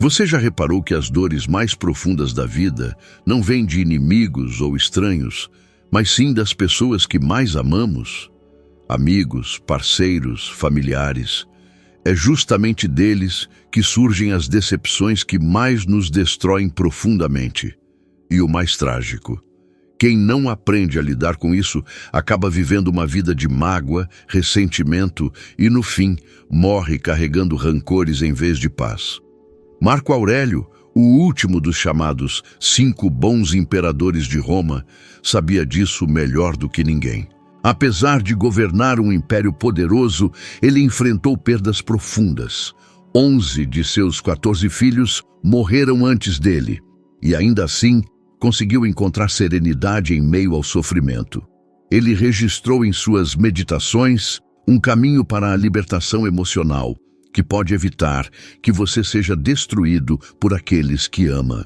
Você já reparou que as dores mais profundas da vida não vêm de inimigos ou estranhos, mas sim das pessoas que mais amamos? Amigos, parceiros, familiares. É justamente deles que surgem as decepções que mais nos destroem profundamente. E o mais trágico: quem não aprende a lidar com isso acaba vivendo uma vida de mágoa, ressentimento e, no fim, morre carregando rancores em vez de paz. Marco Aurélio, o último dos chamados 5 bons imperadores de Roma, sabia disso melhor do que ninguém. Apesar de governar um império poderoso, ele enfrentou perdas profundas. 11 de seus 14 filhos morreram antes dele, e ainda assim conseguiu encontrar serenidade em meio ao sofrimento. Ele registrou em suas meditações um caminho para a libertação emocional, que pode evitar que você seja destruído por aqueles que ama.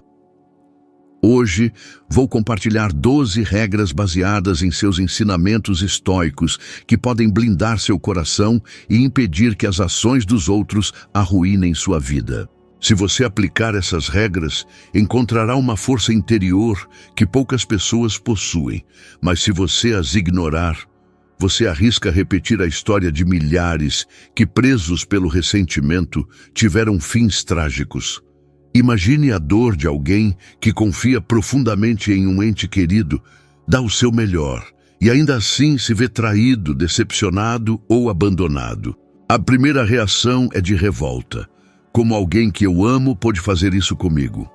Hoje, vou compartilhar 12 regras baseadas em seus ensinamentos estoicos que podem blindar seu coração e impedir que as ações dos outros arruinem sua vida. Se você aplicar essas regras, encontrará uma força interior que poucas pessoas possuem, mas se você as ignorar, você arrisca repetir a história de milhares que, presos pelo ressentimento, tiveram fins trágicos. Imagine a dor de alguém que confia profundamente em um ente querido, dá o seu melhor, e ainda assim se vê traído, decepcionado ou abandonado. A primeira reação é de revolta. Como alguém que eu amo pode fazer isso comigo?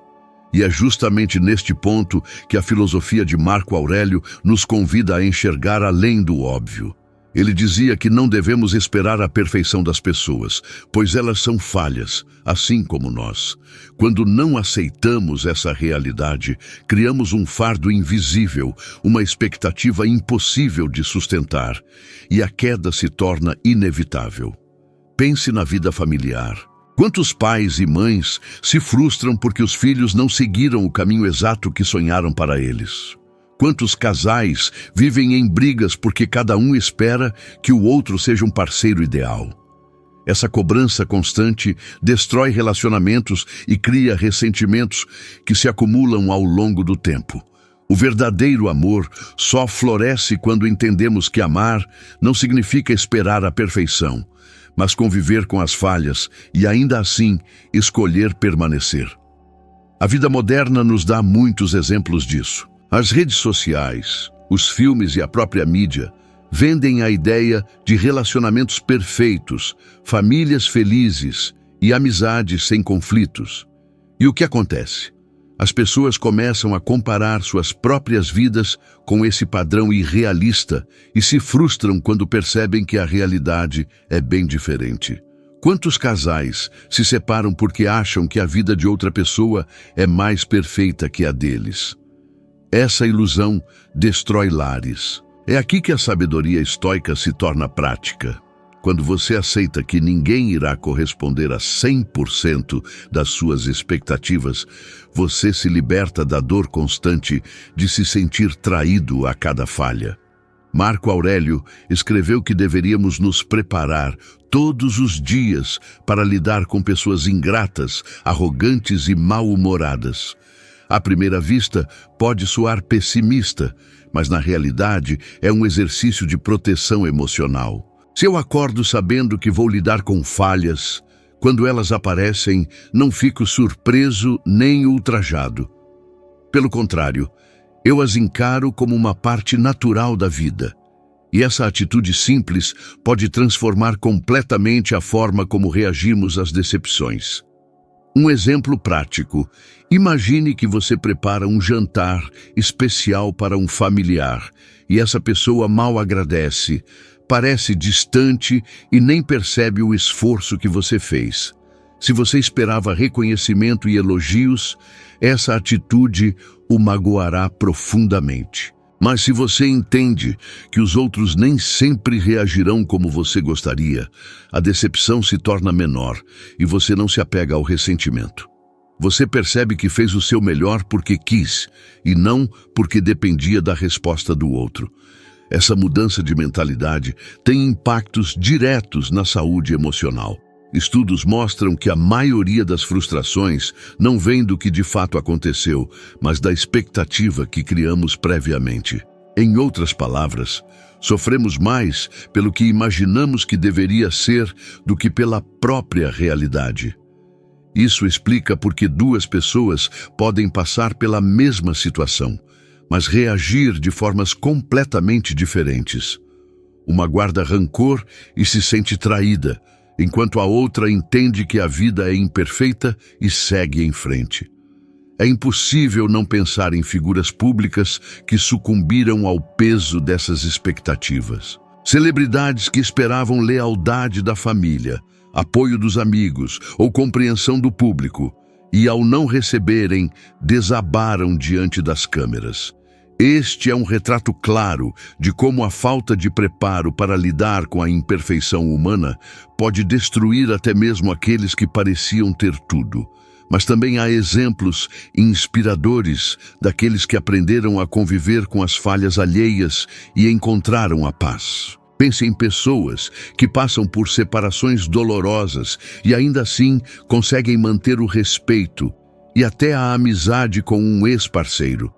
E é justamente neste ponto que a filosofia de Marco Aurélio nos convida a enxergar além do óbvio. Ele dizia que não devemos esperar a perfeição das pessoas, pois elas são falhas, assim como nós. Quando não aceitamos essa realidade, criamos um fardo invisível, uma expectativa impossível de sustentar, e a queda se torna inevitável. Pense na vida familiar. Quantos pais e mães se frustram porque os filhos não seguiram o caminho exato que sonharam para eles? Quantos casais vivem em brigas porque cada um espera que o outro seja um parceiro ideal? Essa cobrança constante destrói relacionamentos e cria ressentimentos que se acumulam ao longo do tempo. O verdadeiro amor só floresce quando entendemos que amar não significa esperar a perfeição, mas conviver com as falhas e ainda assim escolher permanecer. A vida moderna nos dá muitos exemplos disso. As redes sociais, os filmes e a própria mídia vendem a ideia de relacionamentos perfeitos, famílias felizes e amizades sem conflitos. E o que acontece? As pessoas começam a comparar suas próprias vidas com esse padrão irrealista e se frustram quando percebem que a realidade é bem diferente. Quantos casais se separam porque acham que a vida de outra pessoa é mais perfeita que a deles? Essa ilusão destrói lares. É aqui que a sabedoria estoica se torna prática. Quando você aceita que ninguém irá corresponder a 100% das suas expectativas, você se liberta da dor constante de se sentir traído a cada falha. Marco Aurélio escreveu que deveríamos nos preparar todos os dias para lidar com pessoas ingratas, arrogantes e mal-humoradas. À primeira vista, pode soar pessimista, mas na realidade é um exercício de proteção emocional. Se eu acordo sabendo que vou lidar com falhas, quando elas aparecem, não fico surpreso nem ultrajado. Pelo contrário, eu as encaro como uma parte natural da vida. E essa atitude simples pode transformar completamente a forma como reagimos às decepções. Um exemplo prático: imagine que você prepara um jantar especial para um familiar e essa pessoa mal agradece, parece distante e nem percebe o esforço que você fez. Se você esperava reconhecimento e elogios, essa atitude o magoará profundamente. Mas se você entende que os outros nem sempre reagirão como você gostaria, a decepção se torna menor e você não se apega ao ressentimento. Você percebe que fez o seu melhor porque quis e não porque dependia da resposta do outro. Essa mudança de mentalidade tem impactos diretos na saúde emocional. Estudos mostram que a maioria das frustrações não vem do que de fato aconteceu, mas da expectativa que criamos previamente. Em outras palavras, sofremos mais pelo que imaginamos que deveria ser do que pela própria realidade. Isso explica por que duas pessoas podem passar pela mesma situação, mas reagir de formas completamente diferentes. Uma guarda rancor e se sente traída, enquanto a outra entende que a vida é imperfeita e segue em frente. É impossível não pensar em figuras públicas que sucumbiram ao peso dessas expectativas. Celebridades que esperavam lealdade da família, apoio dos amigos ou compreensão do público, e ao não receberem, desabaram diante das câmeras. Este é um retrato claro de como a falta de preparo para lidar com a imperfeição humana pode destruir até mesmo aqueles que pareciam ter tudo. Mas também há exemplos inspiradores daqueles que aprenderam a conviver com as falhas alheias e encontraram a paz. Pense em pessoas que passam por separações dolorosas e ainda assim conseguem manter o respeito e até a amizade com um ex-parceiro.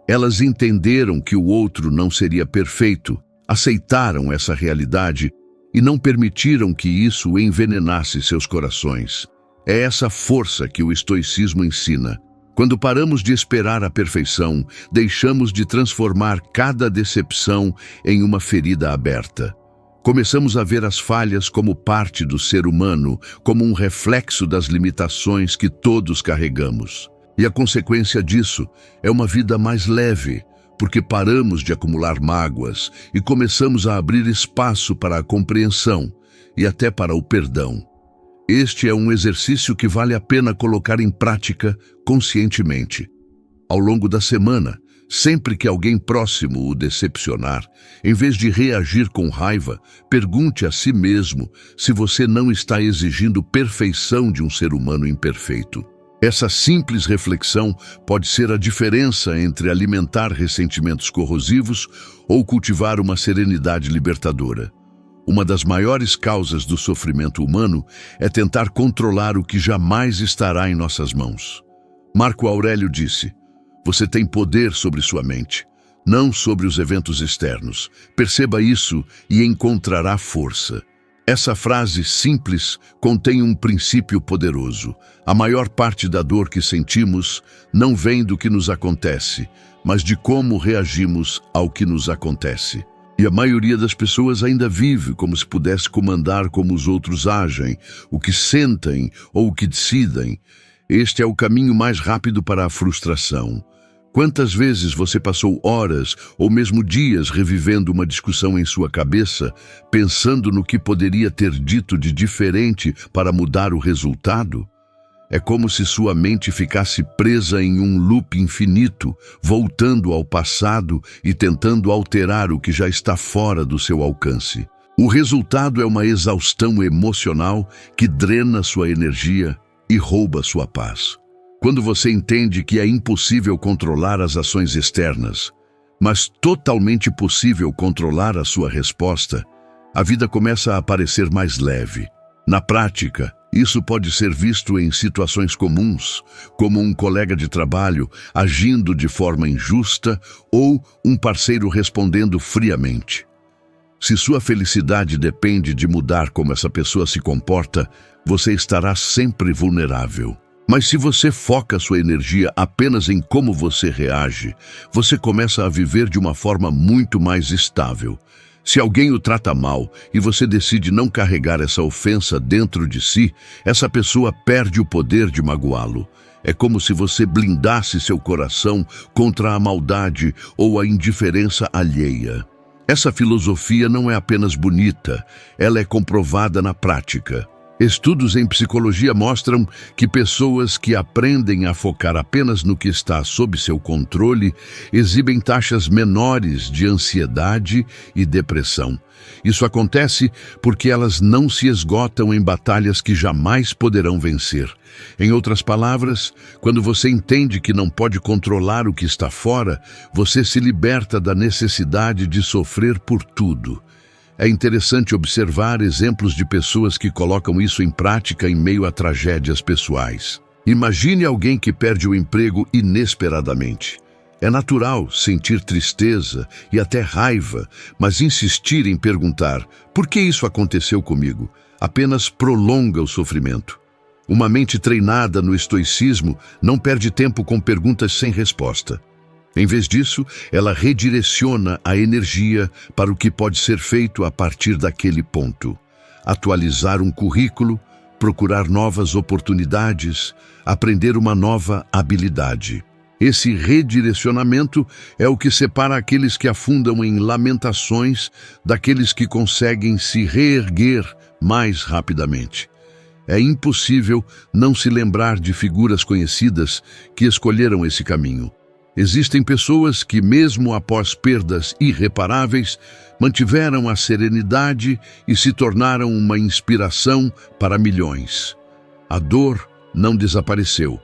Elas entenderam que o outro não seria perfeito, aceitaram essa realidade e não permitiram que isso envenenasse seus corações. É essa força que o estoicismo ensina. Quando paramos de esperar a perfeição, deixamos de transformar cada decepção em uma ferida aberta. Começamos a ver as falhas como parte do ser humano, como um reflexo das limitações que todos carregamos. E a consequência disso é uma vida mais leve, porque paramos de acumular mágoas e começamos a abrir espaço para a compreensão e até para o perdão. Este é um exercício que vale a pena colocar em prática conscientemente. Ao longo da semana, sempre que alguém próximo o decepcionar, em vez de reagir com raiva, pergunte a si mesmo se você não está exigindo perfeição de um ser humano imperfeito. Essa simples reflexão pode ser a diferença entre alimentar ressentimentos corrosivos ou cultivar uma serenidade libertadora. Uma das maiores causas do sofrimento humano é tentar controlar o que jamais estará em nossas mãos. Marco Aurélio disse: "Você tem poder sobre sua mente, não sobre os eventos externos. Perceba isso e encontrará força." Essa frase simples contém um princípio poderoso. A maior parte da dor que sentimos não vem do que nos acontece, mas de como reagimos ao que nos acontece. E a maioria das pessoas ainda vive como se pudesse comandar como os outros agem, o que sentem ou o que decidem. Este é o caminho mais rápido para a frustração. Quantas vezes você passou horas ou mesmo dias revivendo uma discussão em sua cabeça, pensando no que poderia ter dito de diferente para mudar o resultado? É como se sua mente ficasse presa em um loop infinito, voltando ao passado e tentando alterar o que já está fora do seu alcance. O resultado é uma exaustão emocional que drena sua energia e rouba sua paz. Quando você entende que é impossível controlar as ações externas, mas totalmente possível controlar a sua resposta, a vida começa a parecer mais leve. Na prática, isso pode ser visto em situações comuns, como um colega de trabalho agindo de forma injusta ou um parceiro respondendo friamente. Se sua felicidade depende de mudar como essa pessoa se comporta, você estará sempre vulnerável. Mas se você foca sua energia apenas em como você reage, você começa a viver de uma forma muito mais estável. Se alguém o trata mal e você decide não carregar essa ofensa dentro de si, essa pessoa perde o poder de magoá-lo. É como se você blindasse seu coração contra a maldade ou a indiferença alheia. Essa filosofia não é apenas bonita, ela é comprovada na prática. Estudos em psicologia mostram que pessoas que aprendem a focar apenas no que está sob seu controle exibem taxas menores de ansiedade e depressão. Isso acontece porque elas não se esgotam em batalhas que jamais poderão vencer. Em outras palavras, quando você entende que não pode controlar o que está fora, você se liberta da necessidade de sofrer por tudo. É interessante observar exemplos de pessoas que colocam isso em prática em meio a tragédias pessoais. Imagine alguém que perde o emprego inesperadamente. É natural sentir tristeza e até raiva, mas insistir em perguntar por que isso aconteceu comigo apenas prolonga o sofrimento. Uma mente treinada no estoicismo não perde tempo com perguntas sem resposta. Em vez disso, ela redireciona a energia para o que pode ser feito a partir daquele ponto. Atualizar um currículo, procurar novas oportunidades, aprender uma nova habilidade. Esse redirecionamento é o que separa aqueles que afundam em lamentações daqueles que conseguem se reerguer mais rapidamente. É impossível não se lembrar de figuras conhecidas que escolheram esse caminho. Existem pessoas que, mesmo após perdas irreparáveis, mantiveram a serenidade e se tornaram uma inspiração para milhões. A dor não desapareceu,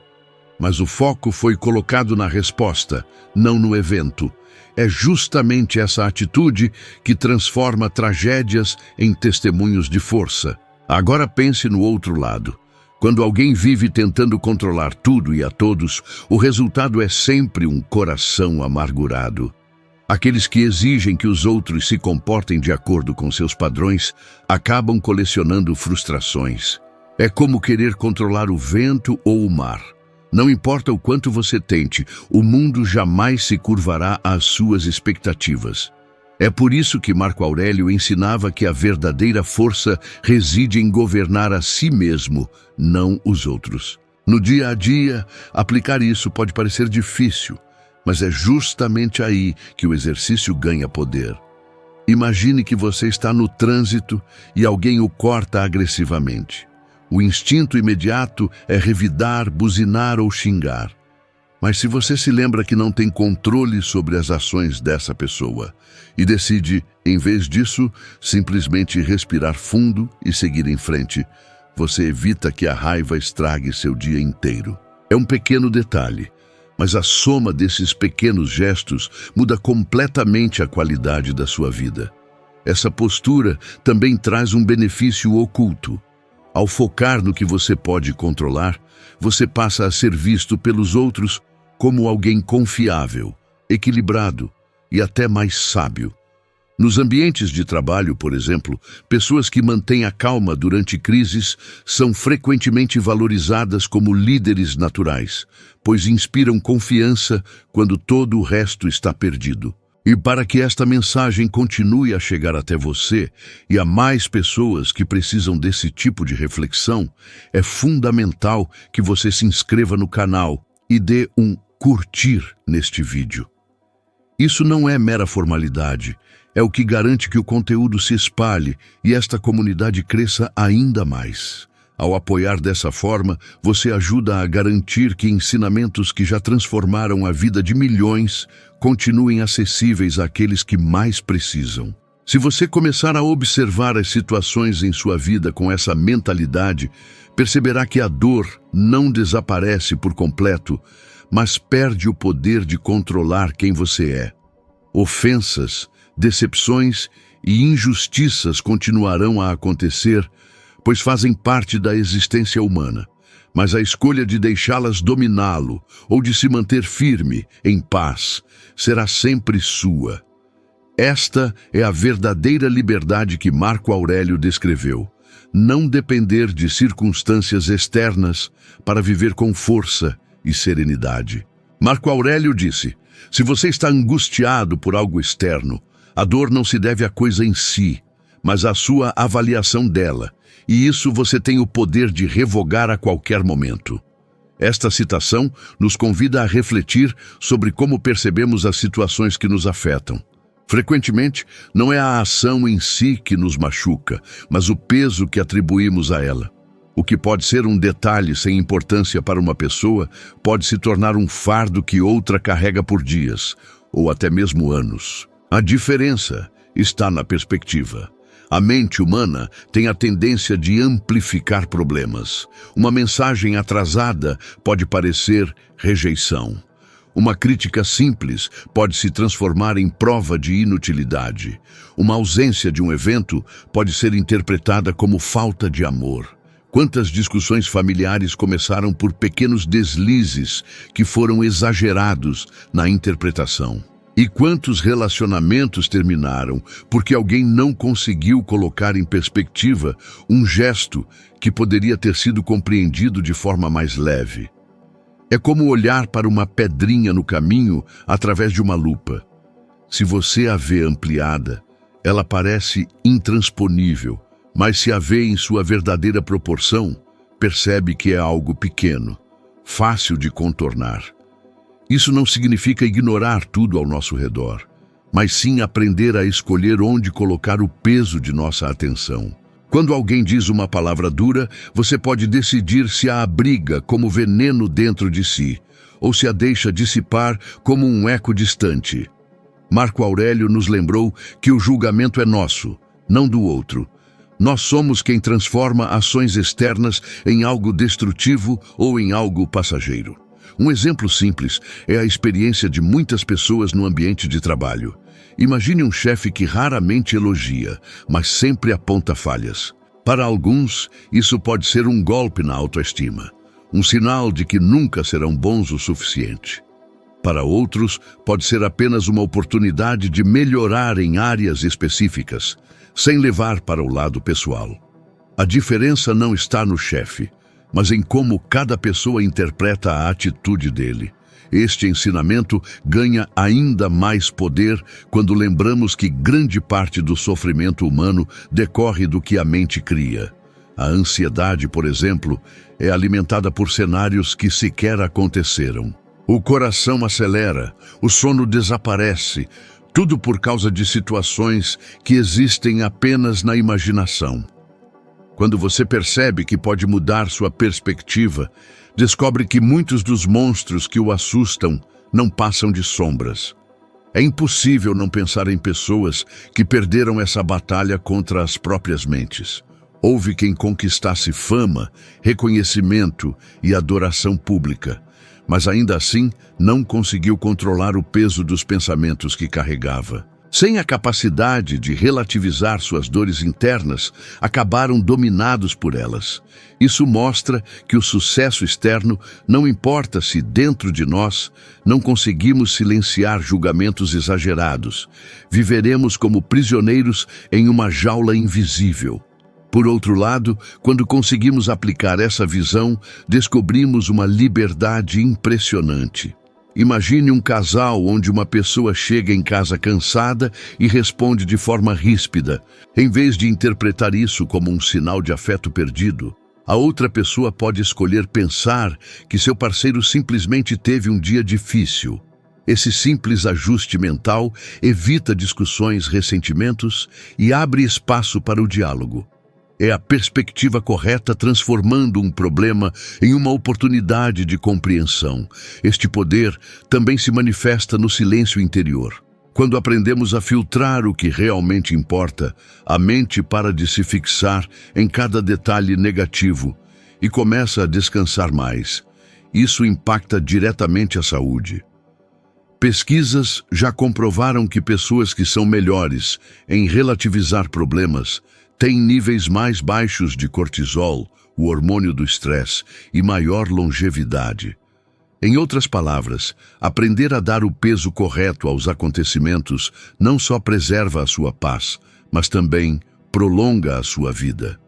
mas o foco foi colocado na resposta, não no evento. É justamente essa atitude que transforma tragédias em testemunhos de força. Agora pense no outro lado. Quando alguém vive tentando controlar tudo e a todos, o resultado é sempre um coração amargurado. Aqueles que exigem que os outros se comportem de acordo com seus padrões acabam colecionando frustrações. É como querer controlar o vento ou o mar. Não importa o quanto você tente, o mundo jamais se curvará às suas expectativas. É por isso que Marco Aurélio ensinava que a verdadeira força reside em governar a si mesmo, não os outros. No dia a dia, aplicar isso pode parecer difícil, mas é justamente aí que o exercício ganha poder. Imagine que você está no trânsito e alguém o corta agressivamente. O instinto imediato é revidar, buzinar ou xingar. Mas se você se lembra que não tem controle sobre as ações dessa pessoa e decide, em vez disso, simplesmente respirar fundo e seguir em frente, você evita que a raiva estrague seu dia inteiro. É um pequeno detalhe, mas a soma desses pequenos gestos muda completamente a qualidade da sua vida. Essa postura também traz um benefício oculto. Ao focar no que você pode controlar, você passa a ser visto pelos outros como alguém confiável, equilibrado e até mais sábio. Nos ambientes de trabalho, por exemplo, pessoas que mantêm a calma durante crises são frequentemente valorizadas como líderes naturais, pois inspiram confiança quando todo o resto está perdido. E para que esta mensagem continue a chegar até você e a mais pessoas que precisam desse tipo de reflexão, é fundamental que você se inscreva no canal e dê um curtir neste vídeo. Isso não é mera formalidade, é o que garante que o conteúdo se espalhe e esta comunidade cresça ainda mais. Ao apoiar dessa forma, você ajuda a garantir que ensinamentos que já transformaram a vida de milhões continuem acessíveis àqueles que mais precisam. Se você começar a observar as situações em sua vida com essa mentalidade, perceberá que a dor não desaparece por completo, mas perde o poder de controlar quem você é. Ofensas, decepções e injustiças continuarão a acontecer, pois fazem parte da existência humana. Mas a escolha de deixá-las dominá-lo ou de se manter firme, em paz, será sempre sua. Esta é a verdadeira liberdade que Marco Aurélio descreveu. Não depender de circunstâncias externas para viver com força e serenidade. Marco Aurélio disse: se você está angustiado por algo externo, a dor não se deve à coisa em si, mas à sua avaliação dela, e isso você tem o poder de revogar a qualquer momento. Esta citação nos convida a refletir sobre como percebemos as situações que nos afetam. Frequentemente, não é a ação em si que nos machuca, mas o peso que atribuímos a ela. O que pode ser um detalhe sem importância para uma pessoa pode se tornar um fardo que outra carrega por dias, ou até mesmo anos. A diferença está na perspectiva. A mente humana tem a tendência de amplificar problemas. Uma mensagem atrasada pode parecer rejeição. Uma crítica simples pode se transformar em prova de inutilidade. Uma ausência de um evento pode ser interpretada como falta de amor. Quantas discussões familiares começaram por pequenos deslizes que foram exagerados na interpretação? E quantos relacionamentos terminaram porque alguém não conseguiu colocar em perspectiva um gesto que poderia ter sido compreendido de forma mais leve? É como olhar para uma pedrinha no caminho através de uma lupa. Se você a vê ampliada, ela parece intransponível, mas se a vê em sua verdadeira proporção, percebe que é algo pequeno, fácil de contornar. Isso não significa ignorar tudo ao nosso redor, mas sim aprender a escolher onde colocar o peso de nossa atenção. Quando alguém diz uma palavra dura, você pode decidir se a abriga como veneno dentro de si, ou se a deixa dissipar como um eco distante. Marco Aurélio nos lembrou que o julgamento é nosso, não do outro. Nós somos quem transforma ações externas em algo destrutivo ou em algo passageiro. Um exemplo simples é a experiência de muitas pessoas no ambiente de trabalho. Imagine um chefe que raramente elogia, mas sempre aponta falhas. Para alguns, isso pode ser um golpe na autoestima, um sinal de que nunca serão bons o suficiente. Para outros, pode ser apenas uma oportunidade de melhorar em áreas específicas, sem levar para o lado pessoal. A diferença não está no chefe, mas em como cada pessoa interpreta a atitude dele. Este ensinamento ganha ainda mais poder quando lembramos que grande parte do sofrimento humano decorre do que a mente cria. A ansiedade, por exemplo, é alimentada por cenários que sequer aconteceram. O coração acelera, o sono desaparece, tudo por causa de situações que existem apenas na imaginação. Quando você percebe que pode mudar sua perspectiva, descobre que muitos dos monstros que o assustam não passam de sombras. É impossível não pensar em pessoas que perderam essa batalha contra as próprias mentes. Houve quem conquistasse fama, reconhecimento e adoração pública, mas ainda assim não conseguiu controlar o peso dos pensamentos que carregava. Sem a capacidade de relativizar suas dores internas, acabaram dominados por elas. Isso mostra que o sucesso externo não importa se dentro de nós não conseguimos silenciar julgamentos exagerados. Viveremos como prisioneiros em uma jaula invisível. Por outro lado, quando conseguimos aplicar essa visão, descobrimos uma liberdade impressionante. Imagine um casal onde uma pessoa chega em casa cansada e responde de forma ríspida. Em vez de interpretar isso como um sinal de afeto perdido, a outra pessoa pode escolher pensar que seu parceiro simplesmente teve um dia difícil. Esse simples ajuste mental evita discussões, ressentimentos e abre espaço para o diálogo. É a perspectiva correta transformando um problema em uma oportunidade de compreensão. Este poder também se manifesta no silêncio interior. Quando aprendemos a filtrar o que realmente importa, a mente para de se fixar em cada detalhe negativo e começa a descansar mais. Isso impacta diretamente a saúde. Pesquisas já comprovaram que pessoas que são melhores em relativizar problemas têm níveis mais baixos de cortisol, o hormônio do estresse, e maior longevidade. Em outras palavras, aprender a dar o peso correto aos acontecimentos não só preserva a sua paz, mas também prolonga a sua vida.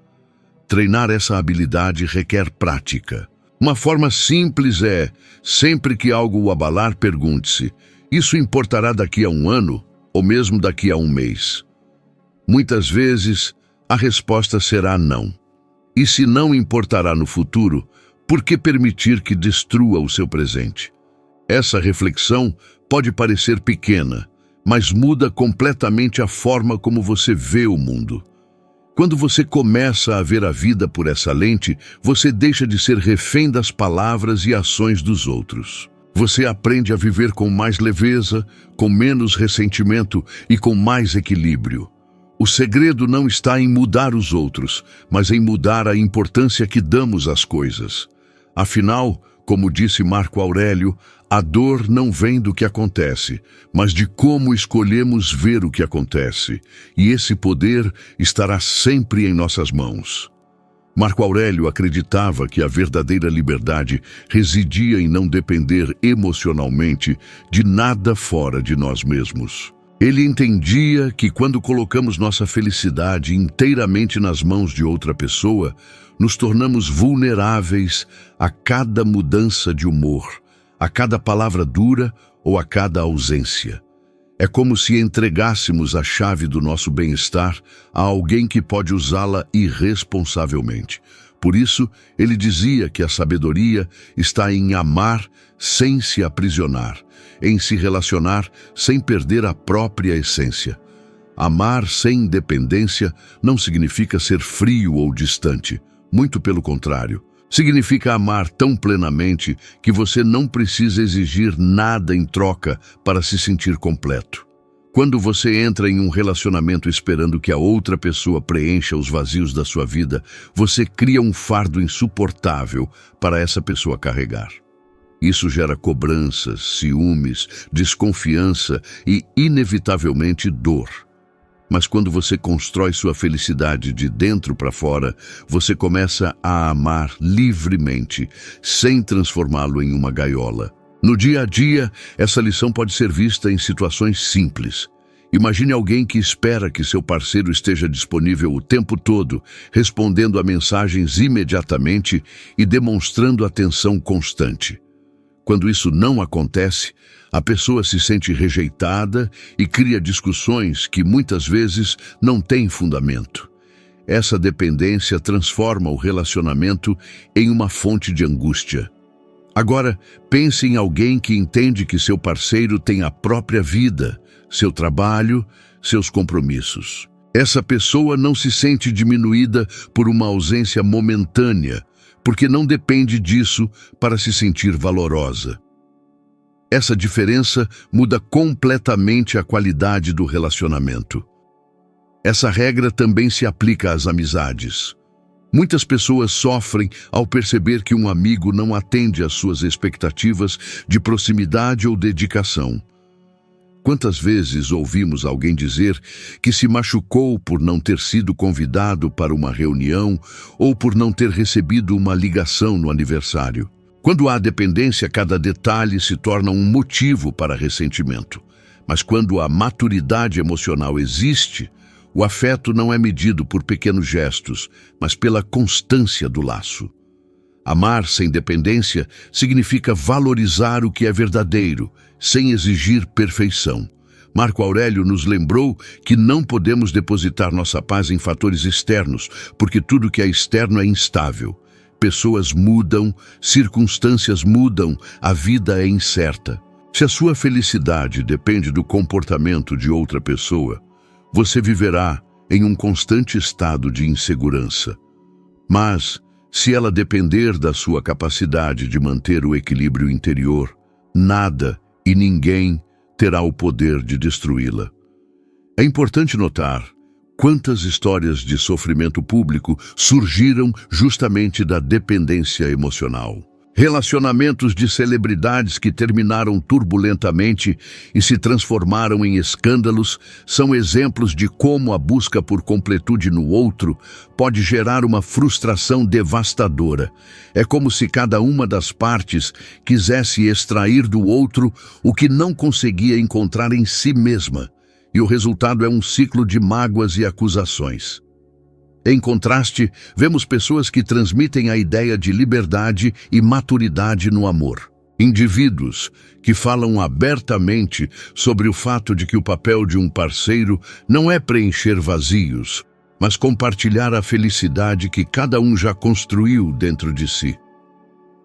Treinar essa habilidade requer prática. Uma forma simples é, sempre que algo o abalar, pergunte-se: isso importará daqui a um ano ou mesmo daqui a um mês? Muitas vezes, a resposta será não. E se não importará no futuro, por que permitir que destrua o seu presente? Essa reflexão pode parecer pequena, mas muda completamente a forma como você vê o mundo. Quando você começa a ver a vida por essa lente, você deixa de ser refém das palavras e ações dos outros. Você aprende a viver com mais leveza, com menos ressentimento e com mais equilíbrio. O segredo não está em mudar os outros, mas em mudar a importância que damos às coisas. Afinal, Como disse Marco Aurélio, a dor não vem do que acontece, mas de como escolhemos ver o que acontece, e esse poder estará sempre em nossas mãos. Marco Aurélio acreditava que a verdadeira liberdade residia em não depender emocionalmente de nada fora de nós mesmos. Ele entendia que quando colocamos nossa felicidade inteiramente nas mãos de outra pessoa, nos tornamos vulneráveis a cada mudança de humor, a cada palavra dura ou a cada ausência. É como se entregássemos a chave do nosso bem-estar a alguém que pode usá-la irresponsavelmente. Por isso, ele dizia que a sabedoria está em amar sem se aprisionar, em se relacionar sem perder a própria essência. Amar sem dependência não significa ser frio ou distante, muito pelo contrário. Significa amar tão plenamente que você não precisa exigir nada em troca para se sentir completo. Quando você entra em um relacionamento esperando que a outra pessoa preencha os vazios da sua vida, você cria um fardo insuportável para essa pessoa carregar. Isso gera cobranças, ciúmes, desconfiança e, inevitavelmente, dor. Mas quando você constrói sua felicidade de dentro para fora, você começa a amar livremente, sem transformá-lo em uma gaiola. No dia a dia, essa lição pode ser vista em situações simples. Imagine alguém que espera que seu parceiro esteja disponível o tempo todo, respondendo a mensagens imediatamente e demonstrando atenção constante. Quando isso não acontece, a pessoa se sente rejeitada e cria discussões que muitas vezes não têm fundamento. Essa dependência transforma o relacionamento em uma fonte de angústia. Agora, pense em alguém que entende que seu parceiro tem a própria vida, seu trabalho, seus compromissos. Essa pessoa não se sente diminuída por uma ausência momentânea, porque não depende disso para se sentir valorosa. Essa diferença muda completamente a qualidade do relacionamento. Essa regra também se aplica às amizades. Muitas pessoas sofrem ao perceber que um amigo não atende às suas expectativas de proximidade ou dedicação. Quantas vezes ouvimos alguém dizer que se machucou por não ter sido convidado para uma reunião ou por não ter recebido uma ligação no aniversário? Quando há dependência, cada detalhe se torna um motivo para ressentimento. Mas quando a maturidade emocional existe, o afeto não é medido por pequenos gestos, mas pela constância do laço. Amar sem dependência significa valorizar o que é verdadeiro, sem exigir perfeição. Marco Aurélio nos lembrou que não podemos depositar nossa paz em fatores externos, porque tudo que é externo é instável. Pessoas mudam, circunstâncias mudam, a vida é incerta. Se a sua felicidade depende do comportamento de outra pessoa, você viverá em um constante estado de insegurança. Mas, se ela depender da sua capacidade de manter o equilíbrio interior, nada e ninguém terá o poder de destruí-la. É importante notar quantas histórias de sofrimento público surgiram justamente da dependência emocional. Relacionamentos de celebridades que terminaram turbulentamente e se transformaram em escândalos são exemplos de como a busca por completude no outro pode gerar uma frustração devastadora. É como se cada uma das partes quisesse extrair do outro o que não conseguia encontrar em si mesma, e o resultado é um ciclo de mágoas e acusações. Em contraste, vemos pessoas que transmitem a ideia de liberdade e maturidade no amor. Indivíduos que falam abertamente sobre o fato de que o papel de um parceiro não é preencher vazios, mas compartilhar a felicidade que cada um já construiu dentro de si.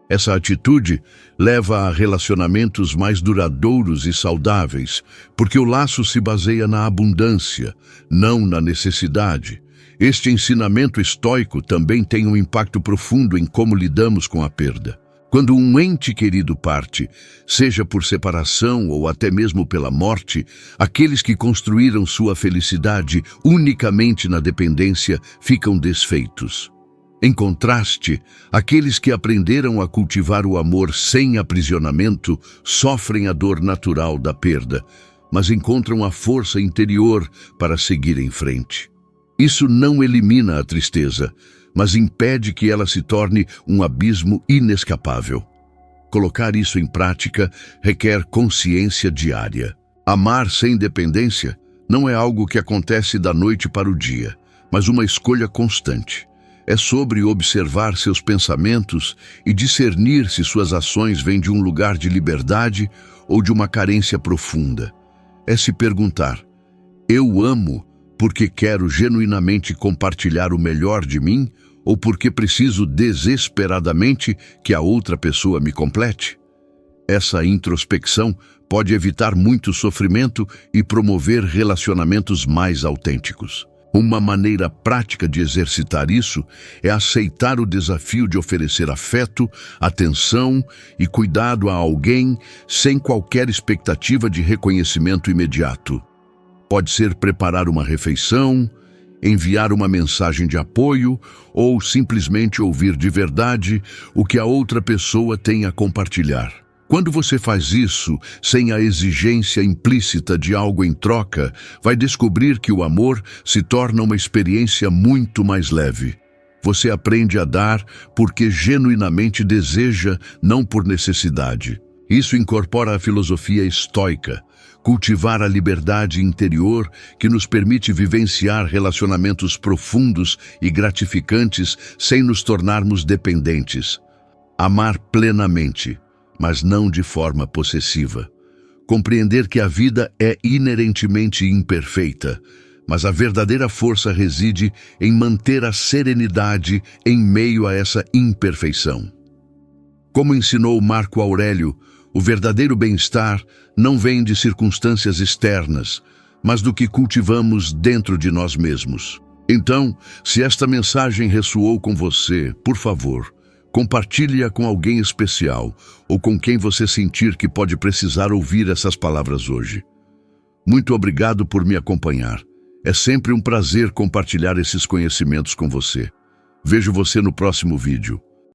Essa atitude leva a relacionamentos mais duradouros e saudáveis, porque o laço se baseia na abundância, não na necessidade. Este ensinamento estoico também tem um impacto profundo em como lidamos com a perda. Quando um ente querido parte, seja por separação ou até mesmo pela morte, aqueles que construíram sua felicidade unicamente na dependência ficam desfeitos. Em contraste, aqueles que aprenderam a cultivar o amor sem aprisionamento sofrem a dor natural da perda, mas encontram a força interior para seguir em frente. Isso não elimina a tristeza, mas impede que ela se torne um abismo inescapável. Colocar isso em prática requer consciência diária. Amar sem dependência não é algo que acontece da noite para o dia, mas uma escolha constante. É sobre observar seus pensamentos e discernir se suas ações vêm de um lugar de liberdade ou de uma carência profunda. É se perguntar: eu amo porque quero genuinamente compartilhar o melhor de mim ou porque preciso desesperadamente que a outra pessoa me complete? Essa introspecção pode evitar muito sofrimento e promover relacionamentos mais autênticos. Uma maneira prática de exercitar isso é aceitar o desafio de oferecer afeto, atenção e cuidado a alguém sem qualquer expectativa de reconhecimento imediato. Pode ser preparar uma refeição, enviar uma mensagem de apoio ou simplesmente ouvir de verdade o que a outra pessoa tem a compartilhar. Quando você faz isso sem a exigência implícita de algo em troca, vai descobrir que o amor se torna uma experiência muito mais leve. Você aprende a dar porque genuinamente deseja, não por necessidade. Isso incorpora a filosofia estoica, cultivar a liberdade interior que nos permite vivenciar relacionamentos profundos e gratificantes sem nos tornarmos dependentes. Amar plenamente, mas não de forma possessiva. Compreender que a vida é inerentemente imperfeita, mas a verdadeira força reside em manter a serenidade em meio a essa imperfeição. Como ensinou Marco Aurélio, o verdadeiro bem-estar não vem de circunstâncias externas, mas do que cultivamos dentro de nós mesmos. Então, se esta mensagem ressoou com você, por favor, compartilhe-a com alguém especial ou com quem você sentir que pode precisar ouvir essas palavras hoje. Muito obrigado por me acompanhar. É sempre um prazer compartilhar esses conhecimentos com você. Vejo você no próximo vídeo.